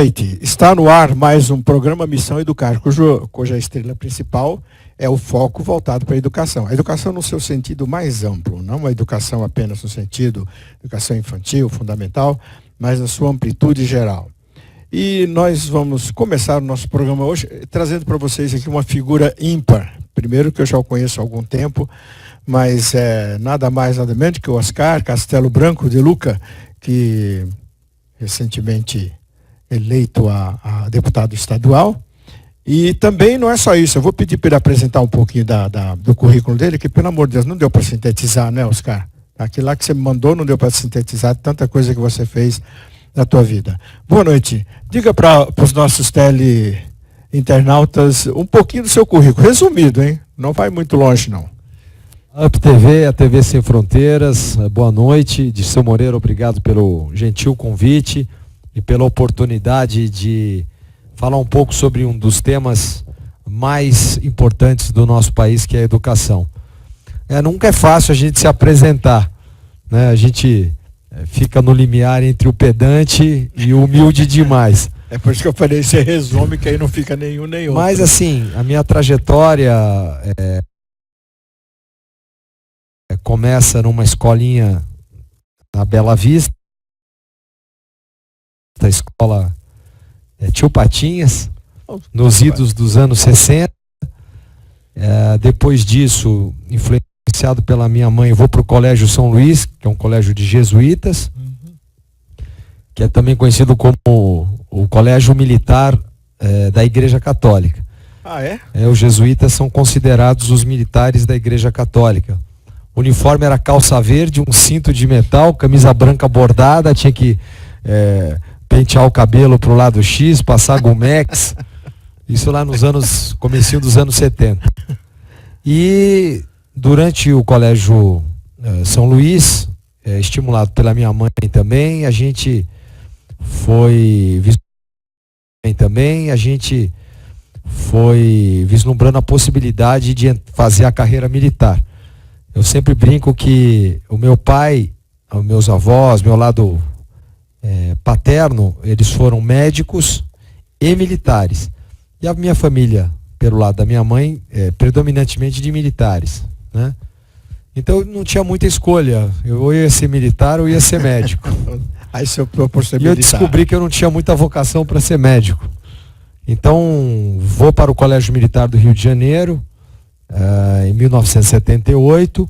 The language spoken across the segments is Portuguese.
Noite. Está no ar mais um programa Missão Educar, cuja estrela principal é o foco voltado para a educação. A educação no seu sentido mais amplo, não a educação apenas no sentido educação infantil, fundamental, mas na sua amplitude geral. E nós vamos começar o nosso programa hoje trazendo para vocês aqui uma figura ímpar. Primeiro, que eu já o conheço há algum tempo, mas é nada mais, nada menos que o Oscar Castelo Branco de Luca, que recentemente eleito a deputado estadual. E também não é só isso, eu vou pedir para ele apresentar um pouquinho do currículo dele, que pelo amor de Deus, não deu para sintetizar, né, Oscar? Aquilo lá que você me mandou não deu para sintetizar tanta coisa que você fez na tua vida. Boa noite. Diga para os nossos internautas um pouquinho do seu currículo, resumido, hein? Não vai muito longe, não. UP TV, a TV Sem Fronteiras, boa noite. Dirceu Moreira, obrigado pelo gentil convite e pela oportunidade de falar um pouco sobre um dos temas mais importantes do nosso país, que é a educação. Nunca é fácil a gente se apresentar, né? A gente fica no limiar entre o pedante e o humilde demais. É por isso que eu falei, você resume, que aí não fica nenhum nem outro. Mas assim, a minha trajetória começa numa escolinha na Bela Vista, da escola Tio Patinhas, nos idos dos anos 60. Depois disso, influenciado pela minha mãe, eu vou para o Colégio São Luís, que é um colégio de jesuítas, que é também conhecido como o Colégio Militar da Igreja Católica. Ah, é? Os jesuítas são considerados os militares da Igreja Católica. O uniforme era calça verde, um cinto de metal, camisa branca bordada, tinha que pentear o cabelo pro lado X, passar Gumex. Isso lá comecinho dos anos 70. E durante o Colégio São Luís, estimulado pela minha mãe também, a gente foi vislumbrando a possibilidade de fazer a carreira militar. Eu sempre brinco que o meu pai, os meus avós, meu lado paterno, eles foram médicos e militares. E a minha família, pelo lado da minha mãe, predominantemente de militares, né? Então eu não tinha muita escolha. Eu ia ser militar ou ia ser médico. Aí você optou por ser militar. E eu descobri que eu não tinha muita vocação para ser médico. Então vou para o Colégio Militar do Rio de Janeiro, em 1978,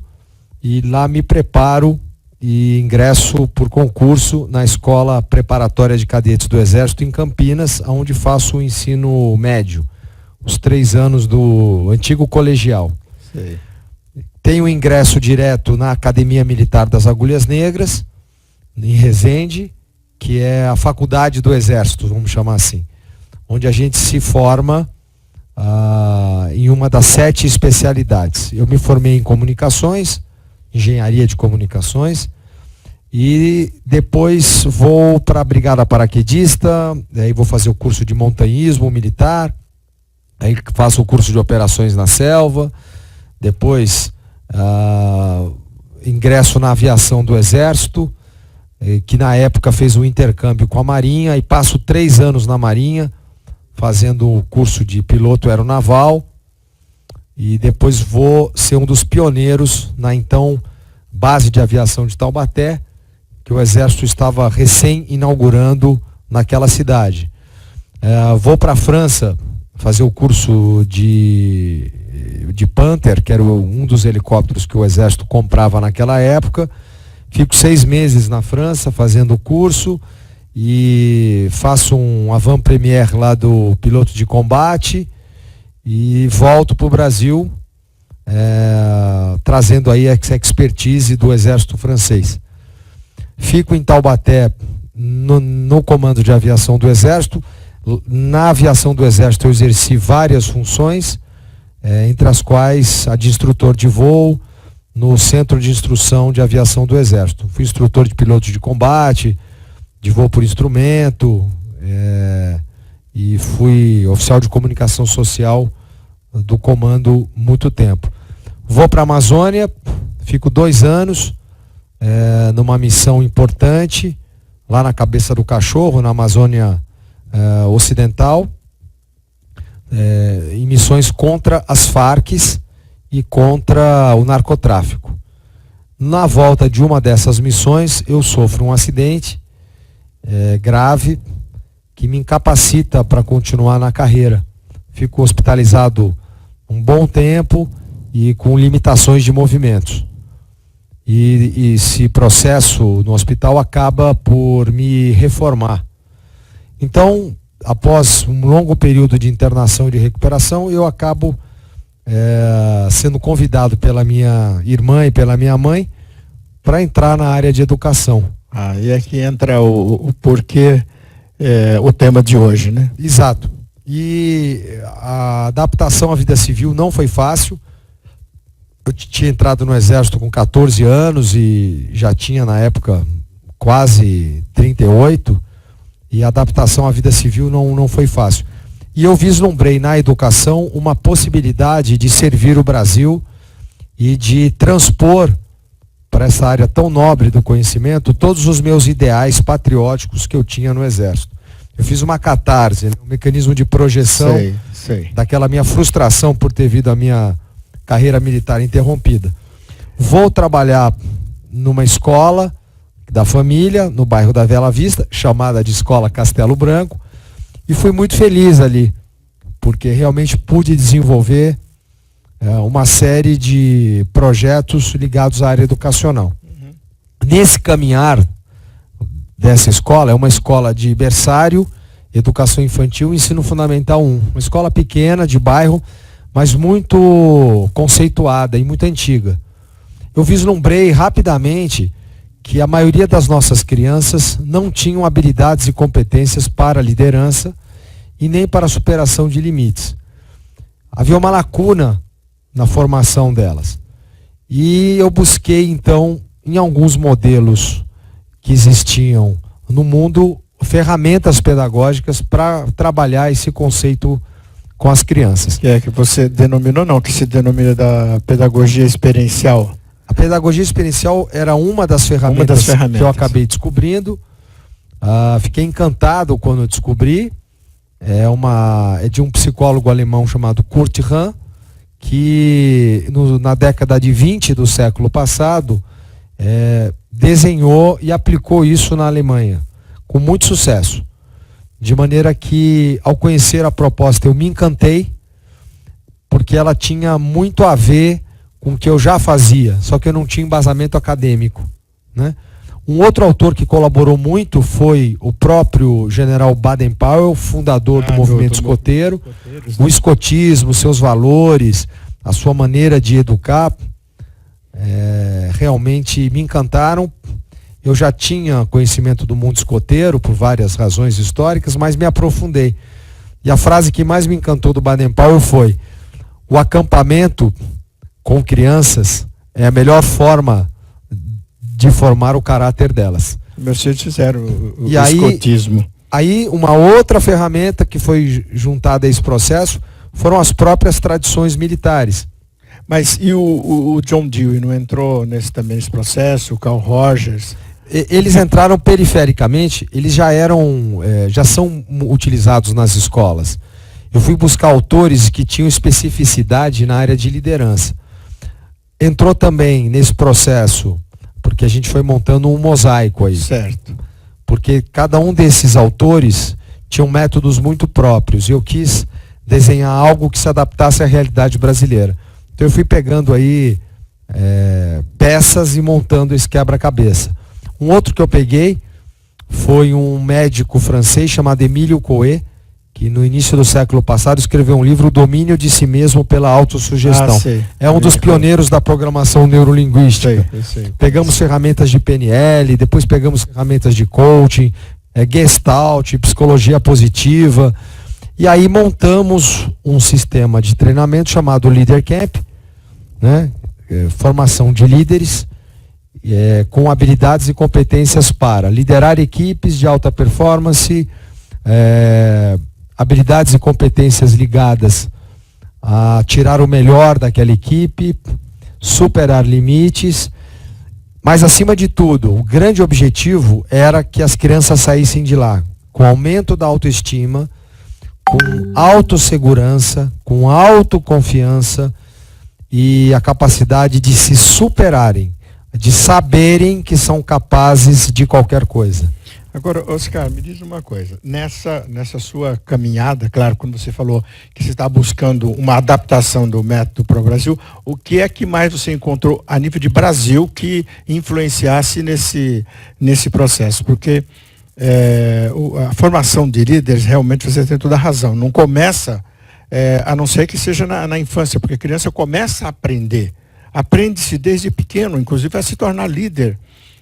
e lá me preparo e ingresso por concurso na Escola Preparatória de Cadetes do Exército em Campinas, onde faço o ensino médio, os 3 anos do antigo colegial. Sei. Tenho ingresso direto na Academia Militar das Agulhas Negras, em Resende, que é a faculdade do Exército, vamos chamar assim, onde a gente se forma em uma das 7 especialidades. Eu me formei em comunicações, engenharia de comunicações, e depois vou para a Brigada Paraquedista, aí vou fazer o curso de montanhismo militar, aí faço o curso de operações na selva, depois ingresso na aviação do Exército, que na época fez um intercâmbio com a Marinha, e passo 3 anos na Marinha, fazendo o curso de piloto aeronaval, e depois vou ser um dos pioneiros na então base de aviação de Taubaté, que o Exército estava recém-inaugurando naquela cidade. Vou para a França fazer o curso de Panther, que era um dos helicópteros que o Exército comprava naquela época. Fico 6 meses na França fazendo o curso e faço um avant-première lá do piloto de combate e volto para o Brasil, trazendo aí a expertise do Exército francês. Fico em Taubaté no comando de aviação do Exército. Na aviação do Exército eu exerci várias funções, entre as quais a de instrutor de voo no Centro de Instrução de Aviação do Exército. Fui instrutor de pilotos de combate, de voo por instrumento, e fui oficial de comunicação social do comando muito tempo. Vou para a Amazônia, fico 2 anos numa missão importante, lá na Cabeça do Cachorro, na Amazônia ocidental, em missões contra as Farc e contra o narcotráfico. Na volta de uma dessas missões, eu sofro um acidente grave que me incapacita para continuar na carreira. Fico hospitalizado um bom tempo e com limitações de movimentos. E esse processo no hospital acaba por me reformar. Então, após um longo período de internação e de recuperação, eu acabo sendo convidado pela minha irmã e pela minha mãe para entrar na área de educação. Aí é que entra o porquê, o tema de hoje, né? Exato. E a adaptação à vida civil não foi fácil. Eu tinha entrado no Exército com 14 anos e já tinha na época quase 38, e a adaptação à vida civil não foi fácil. E eu vislumbrei na educação uma possibilidade de servir o Brasil e de transpor para essa área tão nobre do conhecimento todos os meus ideais patrióticos que eu tinha no Exército. Eu fiz uma catarse, um mecanismo de projeção daquela minha frustração por ter visto a minha carreira militar interrompida. Vou trabalhar numa escola da família, no bairro da Bela Vista, chamada de Escola Castelo Branco, e fui muito feliz ali, porque realmente pude desenvolver uma série de projetos ligados à área educacional. Nesse caminhar dessa escola, é uma escola de berçário, educação infantil e ensino fundamental 1. Uma escola pequena, de bairro, mas muito conceituada e muito antiga. Eu vislumbrei rapidamente que a maioria das nossas crianças não tinham habilidades e competências para a liderança e nem para a superação de limites. Havia uma lacuna na formação delas. E eu busquei, então, em alguns modelos que existiam no mundo, ferramentas pedagógicas para trabalhar esse conceito com as crianças. Que você denominou, que se denomina da pedagogia experiencial. A pedagogia experiencial era uma das ferramentas que eu acabei descobrindo. Fiquei encantado quando eu descobri. É de um psicólogo alemão chamado Kurt Hahn, que na década de 20 do século passado desenhou e aplicou isso na Alemanha, com muito sucesso. De maneira que, ao conhecer a proposta, eu me encantei, porque ela tinha muito a ver com o que eu já fazia, só que eu não tinha embasamento acadêmico, né? Um outro autor que colaborou muito foi o próprio general Baden-Powell, fundador do movimento escoteiro. O escotismo, seus valores, a sua maneira de educar, realmente me encantaram. Eu já tinha conhecimento do mundo escoteiro por várias razões históricas, mas me aprofundei. E a frase que mais me encantou do Baden-Powell foi: o acampamento com crianças é a melhor forma de formar o caráter delas. Meus filhos fizeram o escotismo. Aí uma outra ferramenta que foi juntada a esse processo foram as próprias tradições militares. Mas e o John Dewey não entrou também nesse processo, o Carl Rogers? Eles entraram perifericamente, eles já são utilizados nas escolas. Eu fui buscar autores que tinham especificidade na área de liderança. Entrou também nesse processo, porque a gente foi montando um mosaico aí. Certo. Porque cada um desses autores tinham métodos muito próprios, e eu quis desenhar algo que se adaptasse à realidade brasileira. Então eu fui pegando aí peças e montando esse quebra-cabeça. Um outro que eu peguei foi um médico francês chamado Emílio Coué, que no início do século passado escreveu um livro, O Domínio de Si Mesmo pela Autossugestão. É um dos pioneiros da programação neurolinguística. Sei. Pegamos ferramentas de PNL, depois pegamos ferramentas de coaching, Gestalt, psicologia positiva, e aí montamos um sistema de treinamento chamado Leader Camp, né? Formação de líderes, com habilidades e competências para liderar equipes de alta performance, habilidades e competências ligadas a tirar o melhor daquela equipe, superar limites, mas acima de tudo, o grande objetivo era que as crianças saíssem de lá com aumento da autoestima, com autossegurança, com autoconfiança e a capacidade de se superarem, de saberem que são capazes de qualquer coisa. Agora, Oscar, me diz uma coisa. Nessa sua caminhada, claro, quando você falou que você está buscando uma adaptação do método para o Brasil, o que é que mais você encontrou a nível de Brasil que influenciasse nesse processo? Porque a formação de líderes, realmente você tem toda a razão. Não começa, a não ser que seja na infância, porque a criança começa a aprender. Aprende-se desde pequeno, inclusive a se tornar líder.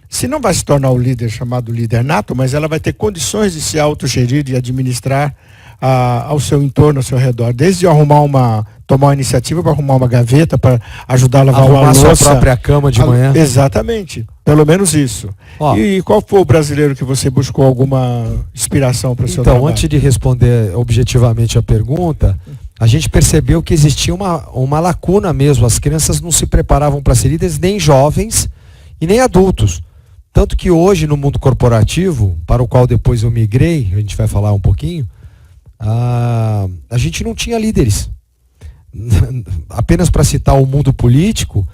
Se não vai se tornar o líder chamado líder nato, mas ela vai ter condições de se autogerir e administrar ao seu entorno, ao seu redor. Desde tomar uma iniciativa para arrumar uma gaveta, para ajudar a lavar uma louça. Arrumar sua própria cama de manhã. Exatamente. Pelo menos isso. E qual foi o brasileiro que você buscou alguma inspiração para o seu trabalho? Então, antes de responder objetivamente a pergunta, a gente percebeu que existia uma lacuna mesmo. As crianças não se preparavam para ser líderes, nem jovens e nem adultos. Tanto que hoje, no mundo corporativo, para o qual depois eu migrei, a gente vai falar um pouquinho, a gente não tinha líderes. Apenas para citar o mundo político,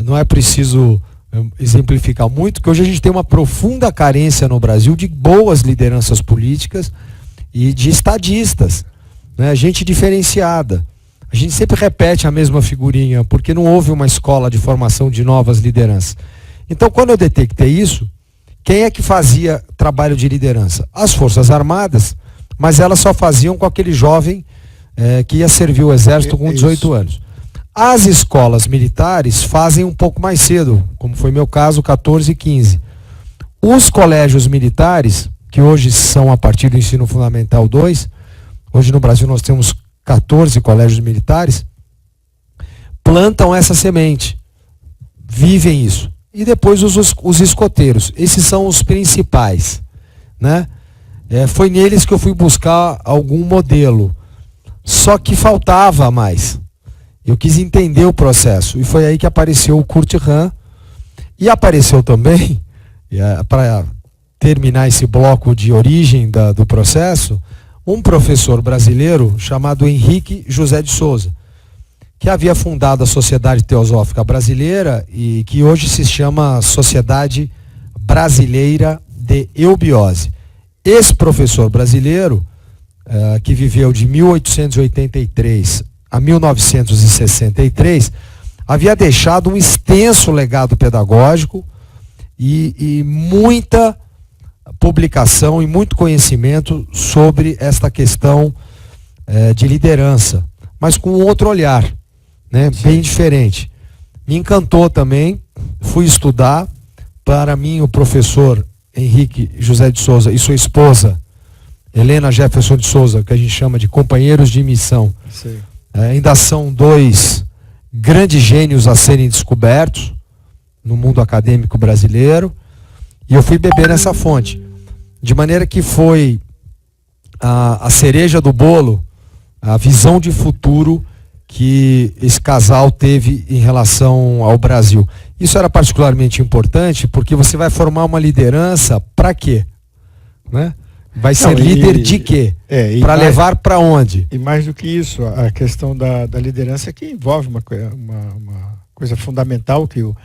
não é preciso exemplificar muito, que hoje a gente tem uma profunda carência no Brasil de boas lideranças políticas e de estadistas, né? Gente diferenciada. A gente sempre repete a mesma figurinha, porque não houve uma escola de formação de novas lideranças. Então, quando eu detectei isso, quem é que fazia trabalho de liderança? As Forças Armadas, mas elas só faziam com aquele jovem que ia servir o Exército com 18 anos. As escolas militares fazem um pouco mais cedo, como foi meu caso, 14 e 15. Os colégios militares, que hoje são a partir do ensino fundamental 2, hoje no Brasil nós temos 14 colégios militares, plantam essa semente, vivem isso. E depois os escoteiros. Esses são os principais, né? Foi neles que eu fui buscar algum modelo. Só que faltava mais. Eu quis entender o processo. E foi aí que apareceu o Kurt Hahn. E apareceu também, para terminar esse bloco de origem do processo, um professor brasileiro chamado Henrique José de Souza, que havia fundado a Sociedade Teosófica Brasileira e que hoje se chama Sociedade Brasileira de Eubiose. Esse professor brasileiro, que viveu de 1883 a 1963, havia deixado um extenso legado pedagógico e muita publicação e muito conhecimento sobre esta questão de liderança, mas com outro olhar, né? Bem diferente. Me encantou também, fui estudar. Para mim, o professor Henrique José de Souza e sua esposa Helena Jefferson de Souza, que a gente chama de companheiros de missão, ainda são dois grandes gênios a serem descobertos no mundo acadêmico brasileiro, e eu fui beber nessa fonte, de maneira que foi a cereja do bolo, a visão de futuro que esse casal teve em relação ao Brasil. Isso era particularmente importante porque você vai formar uma liderança para quê? Né? Vai ser líder de quê? Para levar para onde? E mais do que isso, a questão da liderança que envolve uma coisa fundamental que o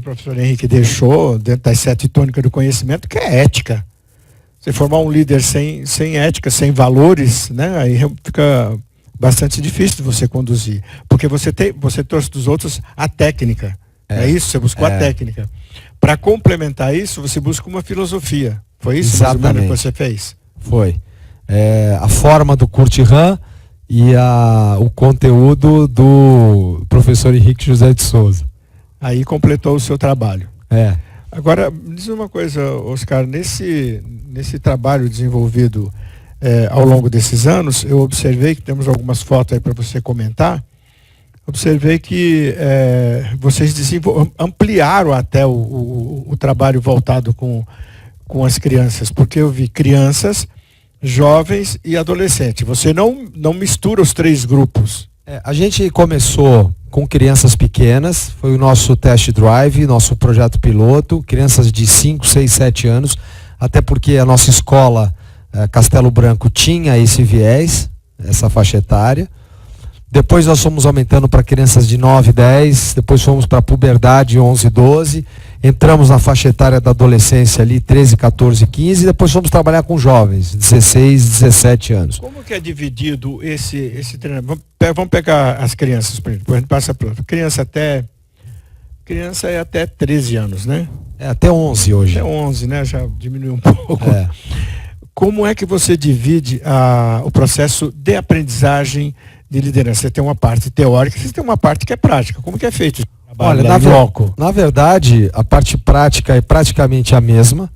professor Henrique deixou dentro das 7 tônicas do conhecimento, que é ética. Você formar um líder sem ética, sem valores, né? Aí fica bastante difícil de você conduzir. Porque você trouxe dos outros a técnica. É isso? Você buscou a técnica. Para complementar isso, você busca uma filosofia. Foi isso mais ou menos que você fez? Foi. A forma do Kurt Hahn e o conteúdo do professor Henrique José de Souza. Aí completou o seu trabalho. Agora, me diz uma coisa, Oscar, nesse trabalho desenvolvido ao longo desses anos, eu observei que temos algumas fotos aí para você comentar. Observei que vocês ampliaram até o trabalho voltado com as crianças, porque eu vi crianças, jovens e adolescentes. Você não mistura os 3 grupos. A gente começou com crianças pequenas, foi o nosso test drive, nosso projeto piloto, crianças de 5, 6, 7 anos, até porque a nossa escola Castelo Branco tinha esse viés, essa faixa etária. Depois nós fomos aumentando para crianças de 9, 10, depois fomos para a puberdade 11, 12, entramos na faixa etária da adolescência ali 13, 14, 15, e depois fomos trabalhar com jovens, 16, 17 anos. Como que é dividido esse treinamento? Vamos pegar as crianças, depois a gente passa para criança é até 13 anos, né? É até 11 hoje. Até 11, né? Já diminuiu um pouco. É. Como é que você divide o processo de aprendizagem de liderança? Você tem uma parte teórica, você tem uma parte que é prática. Como que é feito esse trabalho? Olha, na verdade, a parte prática é praticamente a mesma.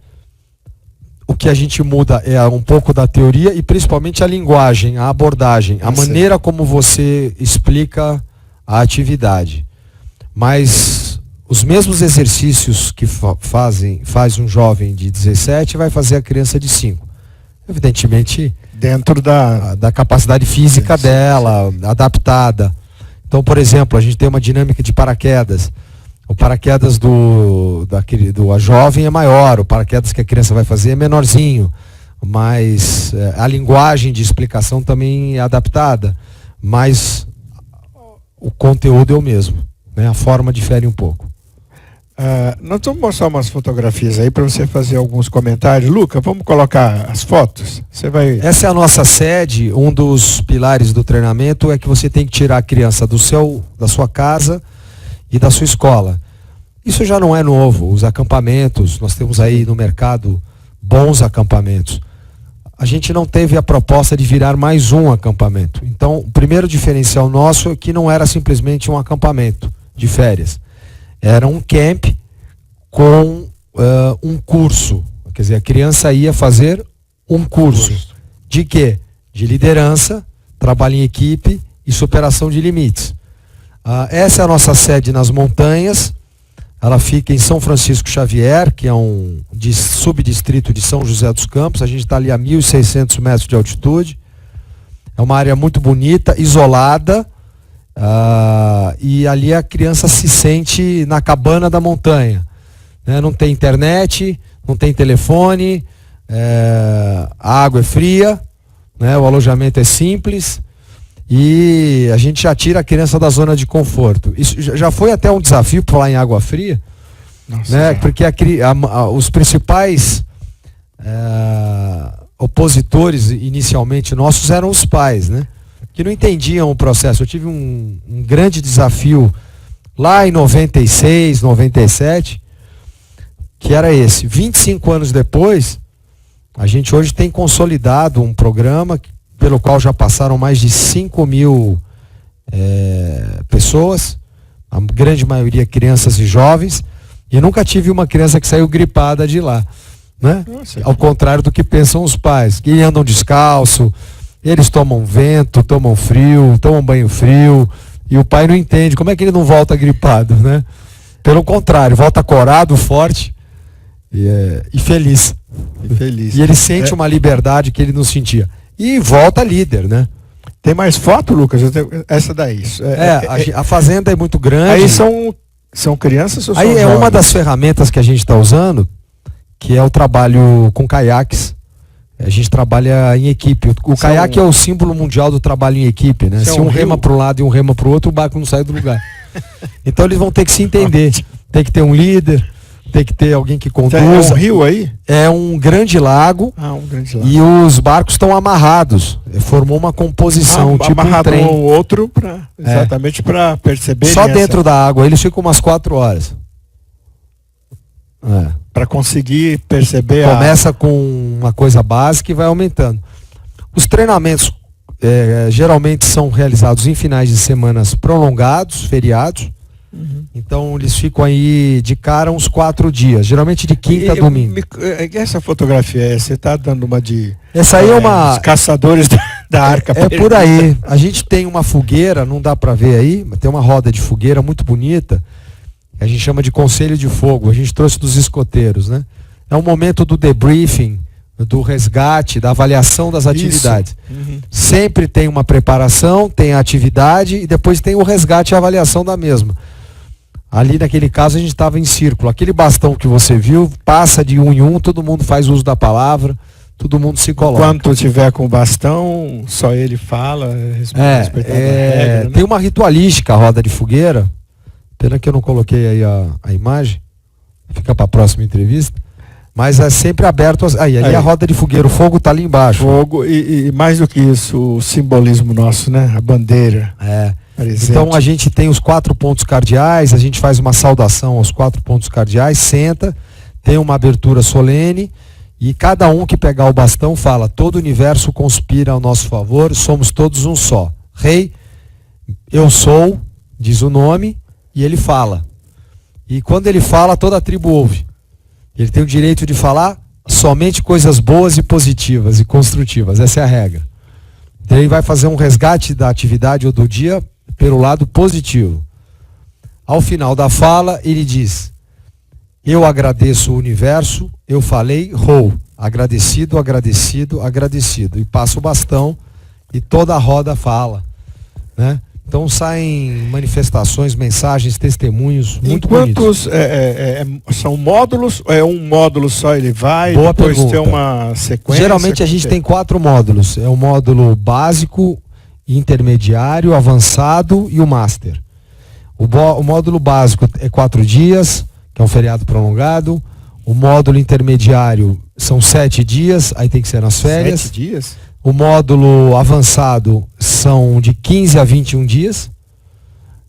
O que a gente muda é um pouco da teoria e principalmente a linguagem, a abordagem, a maneira como você explica a atividade. Mas os mesmos exercícios que faz um jovem de 17 vai fazer a criança de 5. Evidentemente, dentro da capacidade física dela, adaptada. Então, por exemplo, a gente tem uma dinâmica de paraquedas. O paraquedas do jovem é maior, o paraquedas que a criança vai fazer é menorzinho, mas a linguagem de explicação também é adaptada, mas o conteúdo é o mesmo, né? A forma difere um pouco. Nós vamos mostrar umas fotografias aí para você fazer alguns comentários. Luca, vamos colocar as fotos? Essa é a nossa sede. Um dos pilares do treinamento é que você tem que tirar a criança da sua casa e da sua escola. Isso já não é novo. Os acampamentos, nós temos aí no mercado bons acampamentos. A gente não teve a proposta de virar mais um acampamento. Então, o primeiro diferencial nosso é que não era simplesmente um acampamento de férias. Era um camp com um curso. Quer dizer, a criança ia fazer um curso. De quê? De liderança, trabalho em equipe e superação de limites. Essa é a nossa sede nas montanhas. Ela fica em São Francisco Xavier, que é um subdistrito de São José dos Campos. A gente está ali a 1.600 metros de altitude. É uma área muito bonita, isolada. E ali a criança se sente na cabana da montanha, né? Não tem internet, não tem telefone, a água é fria, né? O alojamento é simples e a gente já tira a criança da zona de conforto. Isso já foi até um desafio para falar em água fria. Nossa, né? Porque os principais opositores inicialmente nossos eram os pais, né? Que não entendiam o processo. Eu tive um grande desafio lá em 96, 97, que era esse. 25 anos depois, a gente hoje tem consolidado um programa pelo qual já passaram mais de 5.000 pessoas, a grande maioria crianças e jovens, e nunca tive uma criança que saiu gripada de lá, né? Nossa, ao contrário do que pensam os pais, que andam descalço. Eles tomam vento, tomam frio, tomam banho frio, e o pai não entende. Como é que ele não volta gripado, né? Pelo contrário, volta corado, forte e feliz. E ele sente uma liberdade que ele não sentia. E volta líder, né? Tem mais foto, Lucas? Essa daí. A fazenda é muito grande. Aí são crianças ou são jovens? Aí uma das ferramentas que a gente está usando, que é o trabalho com caiaques. A gente trabalha em equipe. O caiaque é o símbolo mundial do trabalho em equipe, né? Se um rema para um lado e um rema para o outro, o barco não sai do lugar. Então eles vão ter que se entender. Tem que ter um líder, tem que ter alguém que conduza. É um rio aí? É um grande lago. Um grande lago. E os barcos estão amarrados. Formou uma composição, tipo um trem. Um ao outro, exatamente para perceber. Só dentro da água. Eles ficam umas 4 horas. Para conseguir perceber. Começa com uma coisa básica e vai aumentando. Os treinamentos geralmente são realizados em finais de semanas prolongados, feriados. Uhum. Então eles ficam aí de cara uns 4 dias, geralmente de quinta a domingo. Essa fotografia, você está dando uma de. Essa aí é uma. Os caçadores da arca. É por aí. A gente tem uma fogueira, não dá para ver aí, mas tem uma roda de fogueira muito bonita. A gente chama de conselho de fogo. A gente trouxe dos escoteiros, né? É um momento do debriefing, do resgate, da avaliação das atividades. Uhum. Sempre tem uma preparação, tem a atividade e depois tem o resgate e a avaliação da mesma. Ali naquele caso a gente estava em círculo. Aquele bastão que você viu passa de um em um, todo mundo faz uso da palavra, todo mundo se coloca. Enquanto tiver com o bastão, só ele fala, respeitando a regra, né? Tem uma ritualística, a roda de fogueira. Pena que eu não coloquei aí a imagem. Fica para a próxima entrevista. Mas é sempre aberto. Ali a roda de fogueira, o fogo está ali embaixo. Fogo e mais do que isso, o simbolismo nosso, né? A bandeira. Presente. Então a gente tem os 4 pontos cardeais, a gente faz uma saudação aos 4 pontos cardeais, senta, tem uma abertura solene e cada um que pegar o bastão fala: todo o universo conspira ao nosso favor, somos todos um só. Rei, eu sou, diz o nome, e ele fala. E quando ele fala, toda a tribo ouve. Ele tem o direito de falar somente coisas boas e positivas e construtivas. Essa é a regra. Então ele vai fazer um resgate da atividade ou do dia pelo lado positivo. Ao final da fala, ele diz: eu agradeço o universo, eu falei, agradecido, agradecido, agradecido. E passa o bastão e toda a roda fala, né? Então saem manifestações, mensagens, testemunhos muito bonitos. Quantos são módulos? Ou é um módulo só, ele vai, Boa depois pergunta. tem uma sequência? Geralmente a gente tem 4 módulos. É o módulo básico, intermediário, avançado e o master. O módulo básico é 4 dias, que é um feriado prolongado. O módulo intermediário são 7 dias, aí tem que ser nas férias. 7 dias? O módulo avançado são de 15 a 21 dias.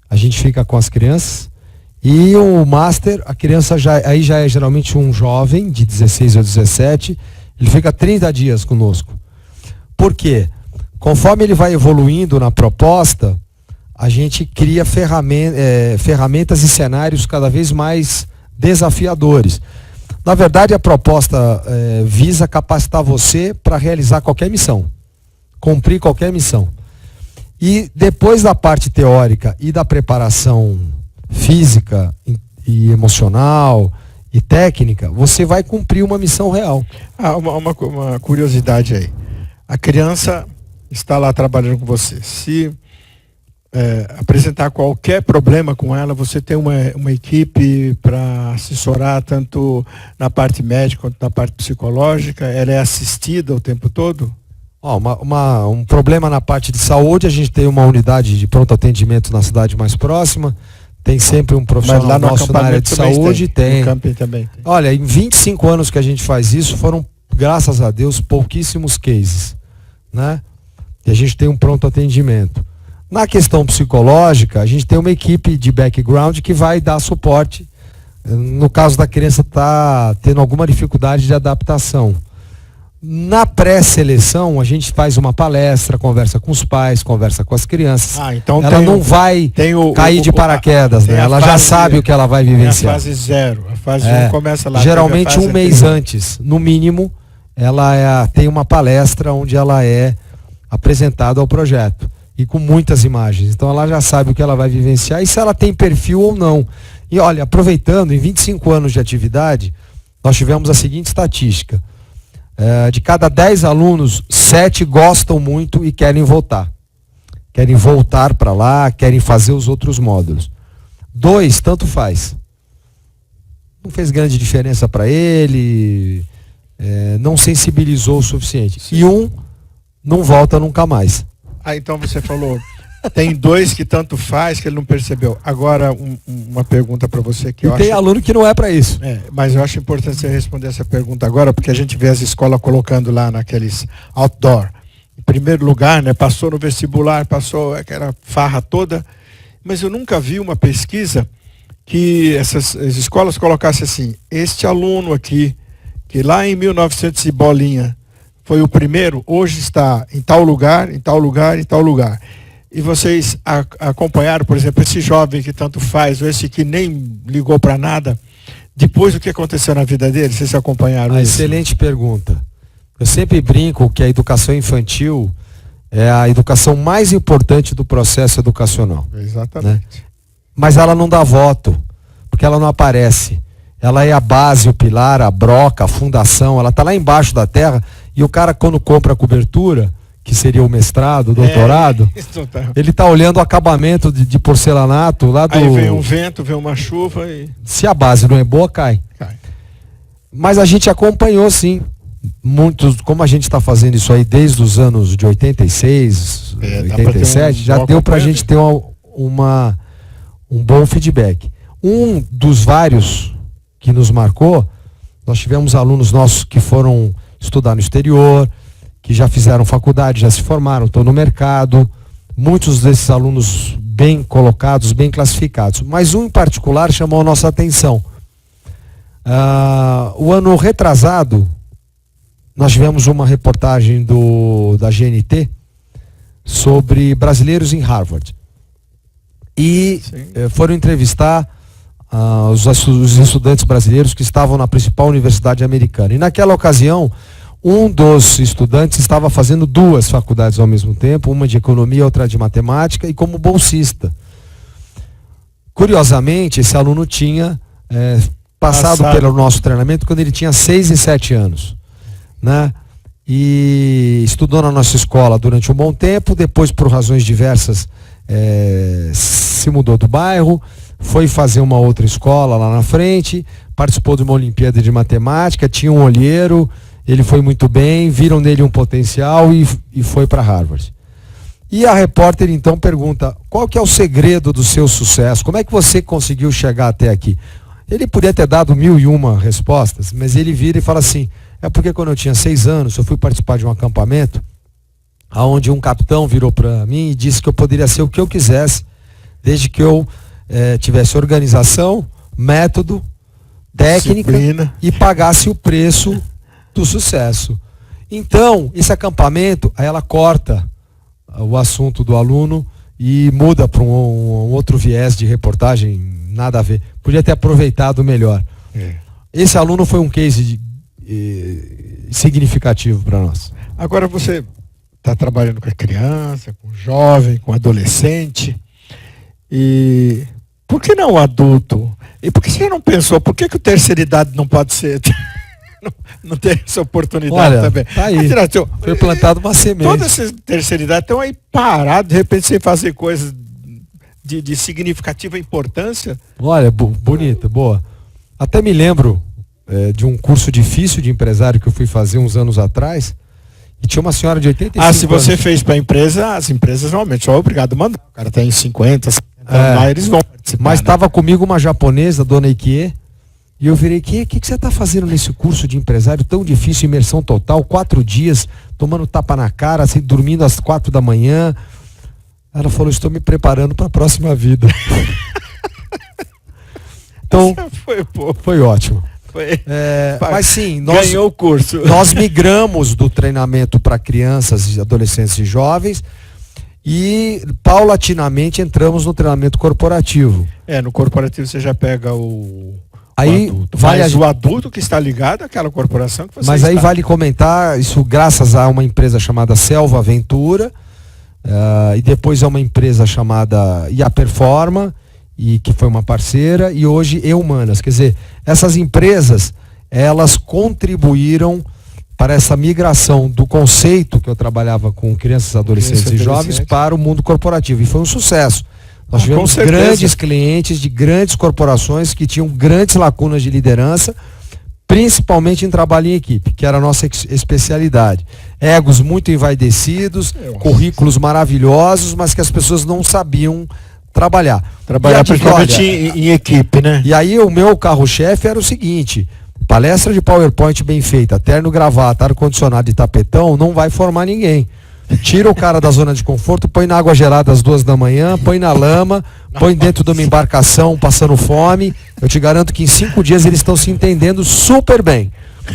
A gente fica com as crianças. E o master, a criança já é geralmente um jovem de 16 ou 17. Ele fica 30 dias conosco. Por quê? Conforme ele vai evoluindo na proposta, a gente cria ferramentas e cenários cada vez mais desafiadores. Na verdade, a proposta visa capacitar você para realizar qualquer missão, cumprir qualquer missão. E depois da parte teórica e da preparação física e emocional e técnica, você vai cumprir uma missão real. Uma curiosidade aí. A criança está lá trabalhando com você. Se apresentar qualquer problema com ela, você tem uma equipe para assessorar tanto na parte médica quanto na parte psicológica? Ela é assistida o tempo todo? Um problema na parte de saúde, a gente tem uma unidade de pronto atendimento na cidade mais próxima, tem sempre um profissional nosso na área de saúde. Tem. No camping também tem. Olha, em 25 anos que a gente faz isso, foram, graças a Deus, pouquíssimos cases, né? E a gente tem um pronto atendimento. Na questão psicológica, a gente tem uma equipe de background que vai dar suporte no caso da criança estar tendo alguma dificuldade de adaptação. Na pré-seleção, a gente faz uma palestra, conversa com os pais, conversa com as crianças. Então ela não vai cair de paraquedas, né? Ela já sabe o que ela vai vivenciar. A fase 0, a fase 1 começa lá. Geralmente um mês antes, no mínimo, ela tem uma palestra onde ela é apresentada ao projeto. E com muitas imagens. Então ela já sabe o que ela vai vivenciar e se ela tem perfil ou não. E olha, aproveitando, em 25 anos de atividade, nós tivemos a seguinte estatística. De cada 10 alunos, 7 gostam muito e querem voltar. Querem voltar para lá, querem fazer os outros módulos. 2, tanto faz. Não fez grande diferença para ele, não sensibilizou o suficiente. Sim. E 1 não volta nunca mais. Então você falou, tem 2 que tanto faz que ele não percebeu. Agora, uma pergunta para você que eu acho... tem aluno que não é para isso. Mas eu acho importante você responder essa pergunta agora, porque a gente vê as escolas colocando lá naqueles outdoor. Em primeiro lugar, né, passou no vestibular, passou aquela farra toda, mas eu nunca vi uma pesquisa que as escolas colocassem assim, este aluno aqui, que lá em 1900 e bolinha, foi o primeiro, hoje está em tal lugar, em tal lugar, em tal lugar. E vocês acompanharam, por exemplo, esse jovem que tanto faz, ou esse que nem ligou para nada, depois do que aconteceu na vida dele, vocês acompanharam isso? Excelente pergunta. Eu sempre brinco que a educação infantil é a educação mais importante do processo educacional. Exatamente. Né? Mas ela não dá voto, porque ela não aparece. Ela é a base, o pilar, a broca, a fundação, ela está lá embaixo da terra. E o cara, quando compra a cobertura, que seria o mestrado, o doutorado, ele está olhando o acabamento de porcelanato lá do... Aí vem um vento, vem uma chuva e... Se a base não é boa, cai. Mas a gente acompanhou sim. muitos, como a gente está fazendo isso aí desde os anos de 86, 87, já deu para a gente ter um bom feedback. Um dos vários que nos marcou, nós tivemos alunos nossos que foram estudar no exterior, que já fizeram faculdade, já se formaram, estão no mercado. Muitos desses alunos bem colocados, bem classificados. Mas um em particular chamou a nossa atenção. O ano retrasado, nós tivemos uma reportagem da GNT sobre brasileiros em Harvard. E foram entrevistar os estudantes brasileiros que estavam na principal universidade americana. E naquela ocasião, um dos estudantes estava fazendo 2 faculdades ao mesmo tempo, uma de economia, outra de matemática, e como bolsista. Curiosamente, esse aluno tinha passado pelo nosso treinamento quando ele tinha 6 e 7 anos. Né? E estudou na nossa escola durante um bom tempo, depois, por razões diversas, se mudou do bairro, foi fazer uma outra escola lá na frente, participou de uma Olimpíada de Matemática, tinha um olheiro, ele foi muito bem, viram nele um potencial e foi para Harvard. E a repórter então pergunta, qual que é o segredo do seu sucesso? Como é que você conseguiu chegar até aqui? Ele podia ter dado 1001 respostas, mas ele vira e fala assim, é porque quando eu tinha 6 anos, eu fui participar de um acampamento, onde um capitão virou para mim e disse que eu poderia ser o que eu quisesse, desde que eu tivesse organização, método, técnica, disciplina, e pagasse o preço do sucesso. Então, esse acampamento, aí ela corta o assunto do aluno e muda para um outro viés de reportagem, nada a ver. Podia ter aproveitado melhor. Esse aluno foi um case significativo para nós. Agora você está trabalhando com a criança, com o jovem, com o adolescente. E por que não o adulto? E por que você não pensou? Por que o terceira idade não pode ser... não tem essa oportunidade? Olha, também? Tá aí. Foi plantado uma semente. Toda essa terceira idade estão aí parados, de repente, sem fazer coisas de significativa importância. Olha, bonita, boa. Até me lembro de um curso difícil de empresário que eu fui fazer uns anos atrás, e tinha uma senhora de 85 anos. Se você fez para a empresa, as empresas normalmente são obrigadas a mandar. O cara tem 50, 50 lá, eles vão participar. Mas estava comigo uma japonesa, dona Ikie, e eu virei, o que você está fazendo nesse curso de empresário tão difícil, imersão total, 4 dias, tomando tapa na cara, assim, dormindo às 4 da manhã. Ela falou, estou me preparando para a próxima vida. Então, foi ótimo. Mas sim, ganhou o curso. Nós migramos do treinamento para crianças, adolescentes e jovens e paulatinamente entramos no treinamento corporativo. No corporativo você já pega o adulto. O adulto que está ligado àquela corporação que você Mas aí vale comentar, isso graças a uma empresa chamada Selva Aventura, e depois é uma empresa chamada IA Performa, e que foi uma parceira, e hoje Eumanas. Quer dizer, essas empresas, elas contribuíram para essa migração do conceito que eu trabalhava com crianças, adolescentes e jovens para o mundo corporativo. E foi um sucesso. Nós tivemos grandes clientes de grandes corporações que tinham grandes lacunas de liderança, principalmente em trabalho em equipe, que era a nossa especialidade. Egos muito envaidecidos, currículos maravilhosos, mas que as pessoas não sabiam trabalhar principalmente em equipe, né? E aí o meu carro-chefe era o seguinte: palestra de PowerPoint bem feita, terno, gravata, ar-condicionado e tapetão não vai formar ninguém. Tira o cara da zona de conforto, põe na água gelada às 2 da manhã, põe na lama, põe dentro de uma embarcação passando fome. Eu te garanto que em 5 dias eles estão se entendendo super bem,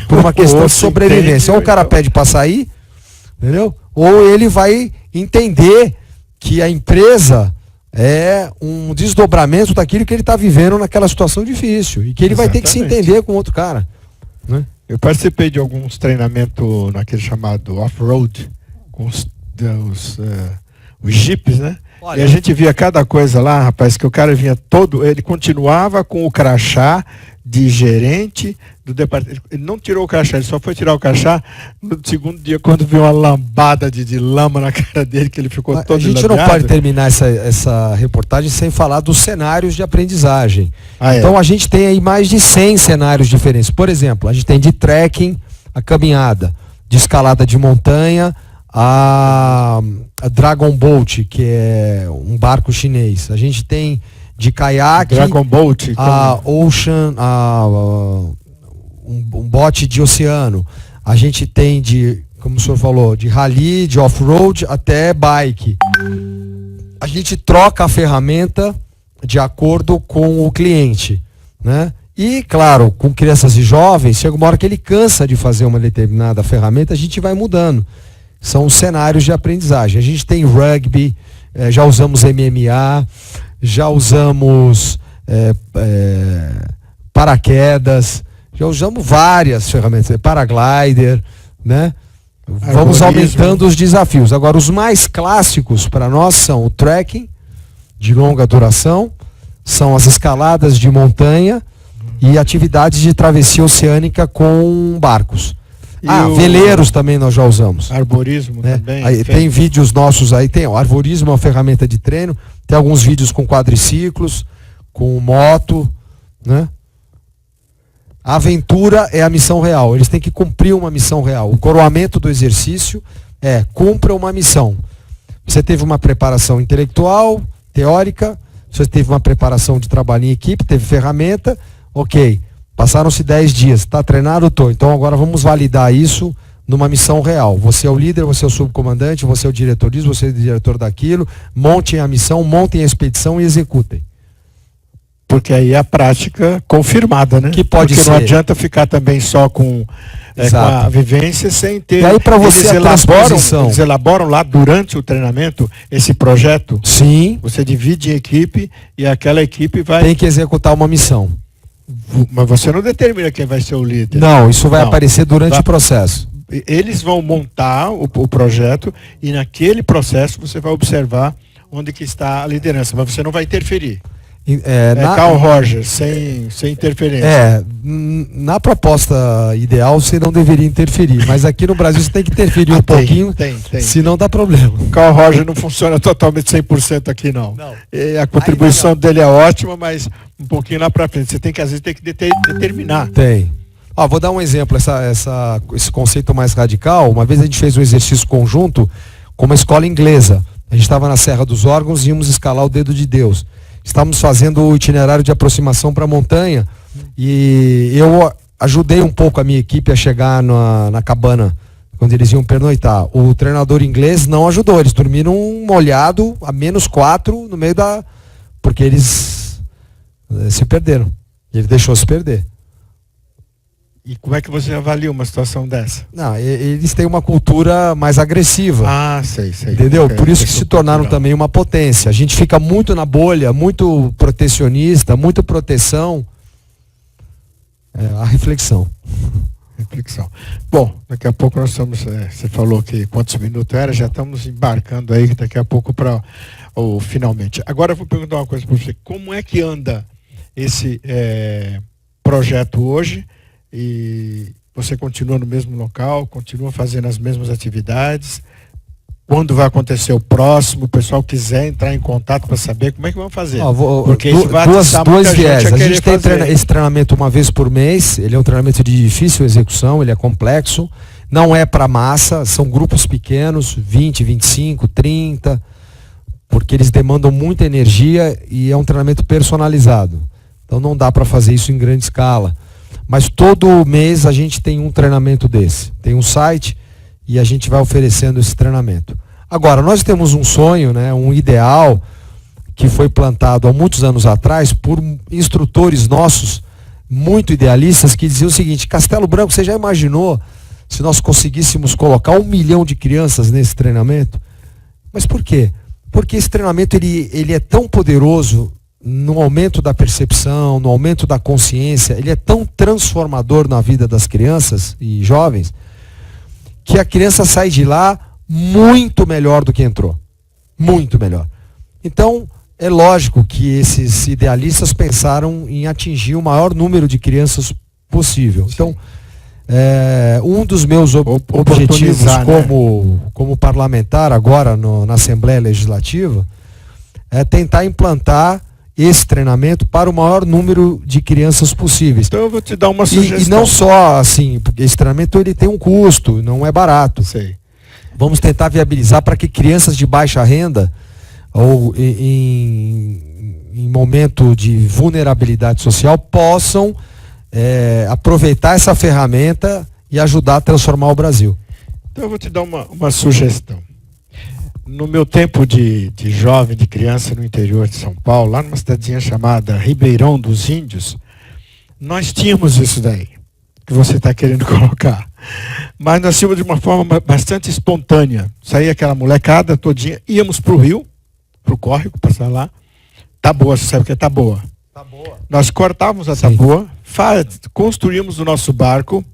por uma questão de sobrevivência. Ou o cara pede para sair, entendeu? Ou ele vai entender que a empresa é um desdobramento daquilo que ele está vivendo naquela situação difícil e que ele vai ter que se entender com outro cara, né? Eu participei de alguns treinamentos naquele chamado off-road com os jipes, né? Olha, e a gente via cada coisa lá, rapaz, que o cara vinha ele continuava com o crachá de gerente do departamento. Ele não tirou o crachá, ele só foi tirar o crachá no segundo dia, quando viu uma lambada de lama na cara dele, que ele ficou todo ladeado. A gente não pode terminar essa reportagem sem falar dos cenários de aprendizagem. Então a gente tem aí mais de 100 cenários diferentes. Por exemplo, a gente tem de trekking, a caminhada, de escalada de montanha, a Dragon Boat, que é um barco chinês. A gente tem de caiaque, Dragon Boat, a Ocean, um bote de oceano. A gente tem de, como o senhor falou, de rally, de off-road até bike. A gente troca a ferramenta de acordo com o cliente, né? E, claro, com crianças e jovens, chega uma hora que ele cansa de fazer uma determinada ferramenta, a gente vai mudando. São os cenários de aprendizagem. A gente tem rugby, já usamos MMA, já usamos paraquedas, já usamos várias ferramentas, paraglider, né? Vamos aumentando os desafios. Agora, os mais clássicos para nós são o trekking, de longa duração, são as escaladas de montanha e atividades de travessia oceânica com barcos. Veleiros também nós já usamos. Arborismo, né? Também. Aí, tem vídeos nossos aí, tem o arborismo, é uma ferramenta de treino, tem alguns vídeos com quadriciclos, com moto, né? A aventura é a missão real, eles têm que cumprir uma missão real. O coroamento do exercício é cumpra uma missão. Você teve uma preparação intelectual, teórica, você teve uma preparação de trabalho em equipe, teve ferramenta, ok. Passaram-se 10 dias, está treinado? Estou. Então agora vamos validar isso numa missão real. Você é o líder, você é o subcomandante, você é o diretor disso, você é o diretor daquilo. Montem a missão, montem a expedição e executem. Porque aí é a prática confirmada, né? Que pode Porque ser. não adianta ficar também só com a vivência sem ter. E aí para você eles elaboram lá durante o treinamento esse projeto? Sim. Você divide em equipe e aquela equipe vai... Tem que executar uma missão. Mas você não determina quem vai ser o líder. Não, isso vai aparecer durante o processo. Eles vão montar o projeto e naquele processo você vai observar onde que está a liderança, mas você não vai interferir. Carl Rogers, sem interferência. Na proposta ideal você não deveria interferir, mas aqui no Brasil você tem que interferir um pouquinho, senão dá problema. O Carl Rogers não funciona totalmente 100% aqui não. A contribuição dele é ótima, mas um pouquinho lá para frente. Você tem que, às vezes, tem que determinar. Tem. Vou dar um exemplo, esse conceito mais radical. Uma vez a gente fez um exercício conjunto com uma escola inglesa. A gente estava na Serra dos Órgãos e íamos escalar o Dedo de Deus. Estávamos fazendo o itinerário de aproximação para a montanha e eu ajudei um pouco a minha equipe a chegar na cabana, quando eles iam pernoitar. O treinador inglês não ajudou, eles dormiram molhado a -4 no meio da... porque eles se perderam. Ele deixou se perder. E como é que você avalia uma situação dessa? Não, eles têm uma cultura mais agressiva. Sei. Entendeu? Por isso que se tornaram também uma potência. A gente fica muito na bolha, muito protecionista, muito proteção. A reflexão. Bom, daqui a pouco nós estamos, você falou que quantos minutos era, já estamos embarcando aí daqui a pouco para o finalmente. Agora eu vou perguntar uma coisa para você. Como é que anda esse projeto hoje? E você continua no mesmo local, continua fazendo as mesmas atividades? Quando vai acontecer o próximo? O pessoal quiser entrar em contato para saber como é que vão fazer. Porque isso vai duas viés. A gente tem esse treinamento uma vez por mês. Ele é um treinamento de difícil execução, ele é complexo. Não é para massa, são grupos pequenos, 20, 25, 30, porque eles demandam muita energia e é um treinamento personalizado. Então não dá para fazer isso em grande escala. Mas todo mês a gente tem um treinamento desse. Tem um site e a gente vai oferecendo esse treinamento. Agora, nós temos um sonho, né, um ideal que foi plantado há muitos anos atrás por instrutores nossos, muito idealistas, que diziam o seguinte: Castelo Branco, você já imaginou se nós conseguíssemos colocar 1 milhão de crianças nesse treinamento? Mas por quê? Porque esse treinamento ele é tão poderoso no aumento da percepção, no aumento da consciência, ele é tão transformador na vida das crianças e jovens, que a criança sai de lá muito melhor do que entrou. Muito melhor. Então, é lógico que esses idealistas pensaram em atingir o maior número de crianças possível. Então, um dos meus objetivos como parlamentar agora na Assembleia Legislativa é tentar implantar esse treinamento para o maior número de crianças possíveis. Então eu vou te dar uma sugestão. E não só assim, porque esse treinamento ele tem um custo, não é barato. Sei. Vamos tentar viabilizar para que crianças de baixa renda ou em momento de vulnerabilidade social possam aproveitar essa ferramenta e ajudar a transformar o Brasil. Então eu vou te dar uma sugestão. No meu tempo de jovem, de criança no interior de São Paulo, lá numa cidadezinha chamada Ribeirão dos Índios, nós tínhamos isso daí, que você está querendo colocar. Mas nós tínhamos de uma forma bastante espontânea. Saía aquela molecada todinha, íamos para o rio, para o córrego, passar lá. Taboa, você sabe o que é taboa? Taboa. Nós cortávamos a taboa, construímos o nosso barco,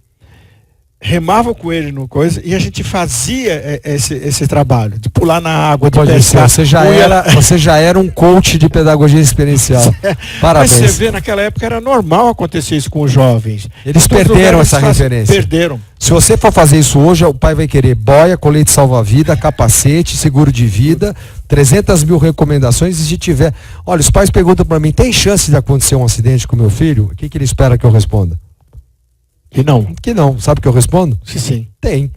remava com ele no coisa e a gente fazia esse trabalho de pular na água, de pescar. Você já era um coach de pedagogia experiencial. Parabéns. Mas você vê, naquela época era normal acontecer isso com os jovens. Eles perderam essa referência. Perderam. Se você for fazer isso hoje, o pai vai querer boia, colete salva-vida, capacete, seguro de vida, 300 mil recomendações. E se tiver... Olha, os pais perguntam para mim, tem chance de acontecer um acidente com meu filho? O que ele espera que eu responda? Que não. Que não. Sabe o que eu respondo? Sim. Tem.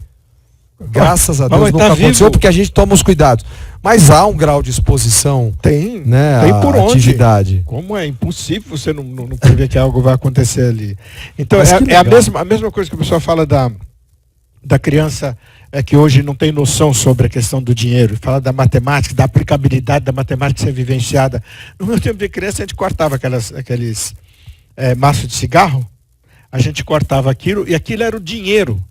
Graças a Deus mas nunca aconteceu, porque a gente toma os cuidados. Mas há um grau de exposição. Tem. Né, tem por onde. Atividade. Como é impossível você não prever que algo vai acontecer ali. Então a mesma coisa que o pessoal fala da criança que hoje não tem noção sobre a questão do dinheiro. Fala da matemática, da aplicabilidade da matemática ser vivenciada. No meu tempo de criança a gente cortava aqueles maços de cigarro. A gente cortava aquilo e aquilo era o dinheiro.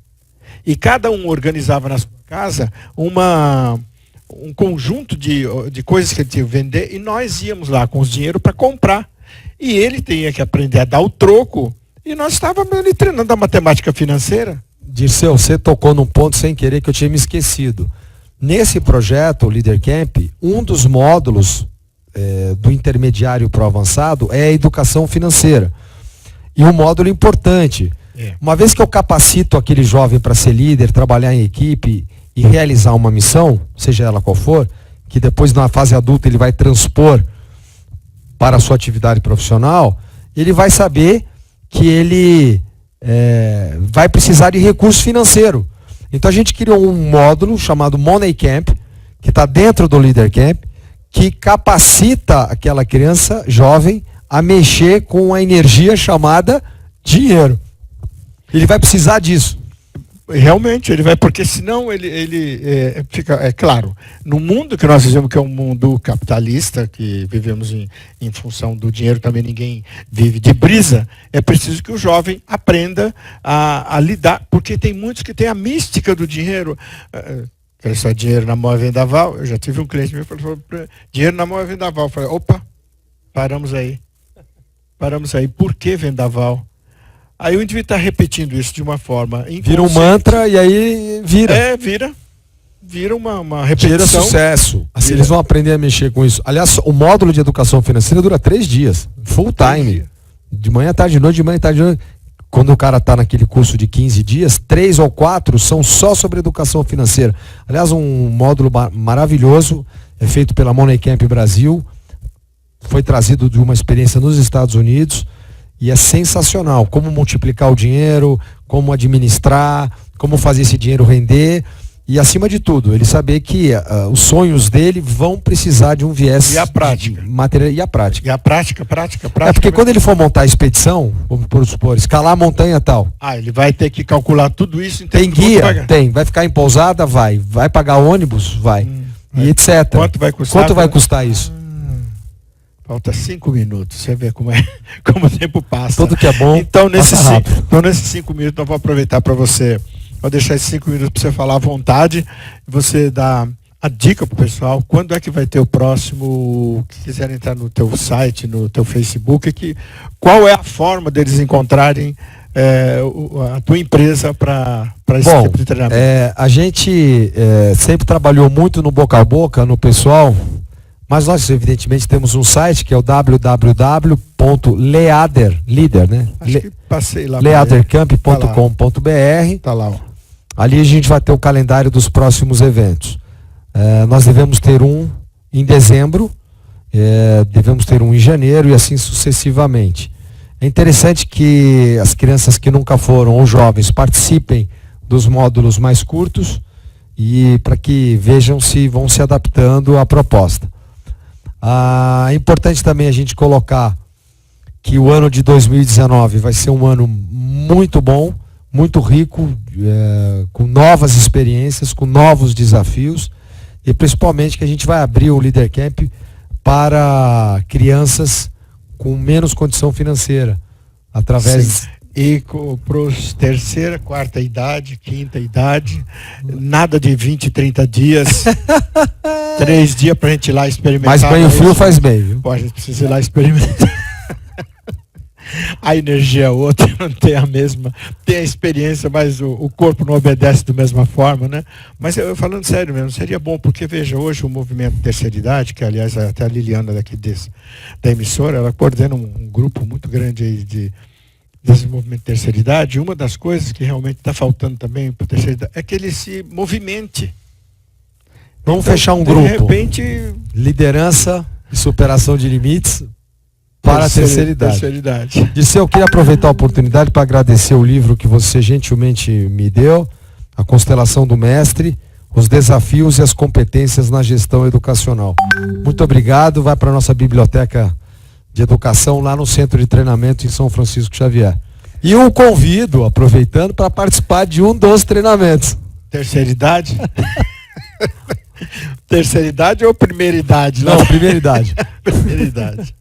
E cada um organizava na sua casa um conjunto de coisas que ele tinha que vender e nós íamos lá com os dinheiro para comprar. E ele tinha que aprender a dar o troco e nós estávamos ali treinando a matemática financeira. Dirceu, você tocou num ponto sem querer que eu tinha me esquecido. Nesse projeto, o Leader Camp, um dos módulos do intermediário para o avançado é a educação financeira. E um módulo importante. Uma vez que eu capacito aquele jovem para ser líder, trabalhar em equipe e realizar uma missão, seja ela qual for, que depois na fase adulta ele vai transpor para a sua atividade profissional, ele vai saber que ele vai precisar de recurso financeiro. Então a gente criou um módulo chamado Money Camp, que está dentro do Leader Camp, que capacita aquela criança jovem a mexer com a energia chamada dinheiro. Ele vai precisar disso. Realmente, ele vai, porque senão ele fica, claro, no mundo que nós vivemos, que é um mundo capitalista, que vivemos em função do dinheiro, também ninguém vive de brisa, é preciso que o jovem aprenda a lidar, porque tem muitos que têm a mística do dinheiro. Só dinheiro na mão é vendaval. Eu já tive um cliente que falou, dinheiro na mão é vendaval. Eu falei, opa, paramos aí. Por que vendaval? Aí o indivíduo está repetindo isso de uma forma inconsciente. Vira um mantra e aí vira. Vira uma repetição. Gera sucesso. Assim, eles vão aprender a mexer com isso. Aliás, o módulo de educação financeira dura 3 dias. Full time. De manhã, tarde, de noite, de manhã, tarde, de noite. Quando o cara está naquele curso de 15 dias, 3 ou 4 são só sobre educação financeira. Aliás, um módulo maravilhoso, é feito pela Money Camp Brasil. Foi trazido de uma experiência nos Estados Unidos. E é sensacional, como multiplicar o dinheiro, como administrar, como fazer esse dinheiro render e, acima de tudo, ele saber que os sonhos dele vão precisar de um viés e a prática. Material e a prática. E a prática. É porque quando ele for montar a expedição, vamos supor, escalar a montanha tal. Ele vai ter que calcular tudo isso. Em tem guia? Tem. Vai ficar em pousada? Vai. Vai pagar ônibus? Vai. E etc. Quanto vai custar isso? Falta 5 minutos, você vê como o tempo passa. Tudo que é bom, então nesses 5 minutos eu vou aproveitar para você, vou deixar esses 5 minutos para você falar à vontade, você dar a dica para o pessoal, quando é que vai ter o próximo, que quiser entrar no teu site, no teu Facebook, qual é a forma deles encontrarem a tua empresa para esse tipo de treinamento? A gente sempre trabalhou muito no boca a boca, no pessoal. Mas nós, evidentemente, temos um site que é o leadercamp.com.br. Tá lá. Ali a gente vai ter o calendário dos próximos eventos. Nós devemos ter um em dezembro. devemos ter um em janeiro e assim sucessivamente. É interessante que as crianças que nunca foram ou jovens participem dos módulos mais curtos e para que vejam se vão se adaptando à proposta. É importante também a gente colocar que o ano de 2019 vai ser um ano muito bom, muito rico, com novas experiências, com novos desafios e principalmente que a gente vai abrir o Leader Camp para crianças com menos condição financeira, através... Sim. E para os terceira, quarta idade, quinta idade, nada de 20, 30 dias, 3 dias para a gente ir lá experimentar. Mas banho frio faz bem, viu? Pô, a gente precisa ir lá experimentar. A energia é outra, não tem a mesma, tem a experiência, mas o corpo não obedece da mesma forma, né? Mas eu falando sério mesmo, seria bom, porque veja, hoje o movimento terceira idade, que aliás até a Liliana daqui da emissora, ela coordena um grupo muito grande aí desse movimento de terceira idade. Uma das coisas que realmente está faltando também para a terceira idade é que ele se movimente. Vamos então, fechar um grupo. De repente... Liderança e superação de limites para a terceira idade. Disseu, eu queria aproveitar a oportunidade para agradecer o livro que você gentilmente me deu, A Constelação do Mestre, os desafios e as competências na gestão educacional. Muito obrigado, vai para a nossa biblioteca de educação lá no Centro de Treinamento em São Francisco Xavier. E o convido, aproveitando, para participar de um dos treinamentos. Terceira idade? Terceira idade ou primeira idade? Não, primeira idade. Primeira idade.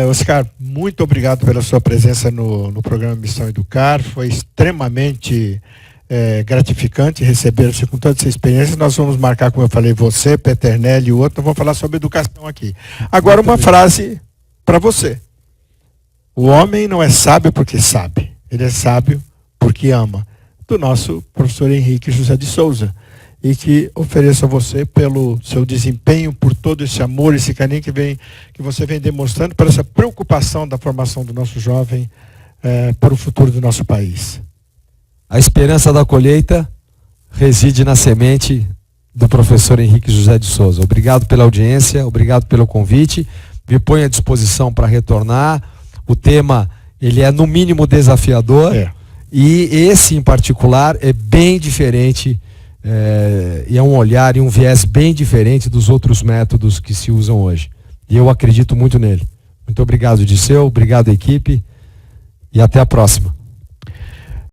Oscar, muito obrigado pela sua presença no programa Missão Educar. Foi extremamente gratificante receber você com toda essa experiência. Nós vamos marcar, como eu falei, você, Peternelli e o outro, vamos falar sobre educação aqui. Agora uma frase para você. O homem não é sábio porque sabe, ele é sábio porque ama. Do nosso professor Henrique José de Souza. E que ofereço a você pelo seu desempenho, por todo esse amor, esse carinho que você vem demonstrando, por essa preocupação da formação do nosso jovem para o futuro do nosso país. A esperança da colheita reside na semente do professor Henrique José de Souza. Obrigado pela audiência, obrigado pelo convite. Me ponho à disposição para retornar. O tema, ele é no mínimo desafiador. E esse em particular é bem diferente, e é um olhar e um viés bem diferente dos outros métodos que se usam hoje. E eu acredito muito nele. Muito obrigado, Disseu, obrigado, equipe, e até a próxima.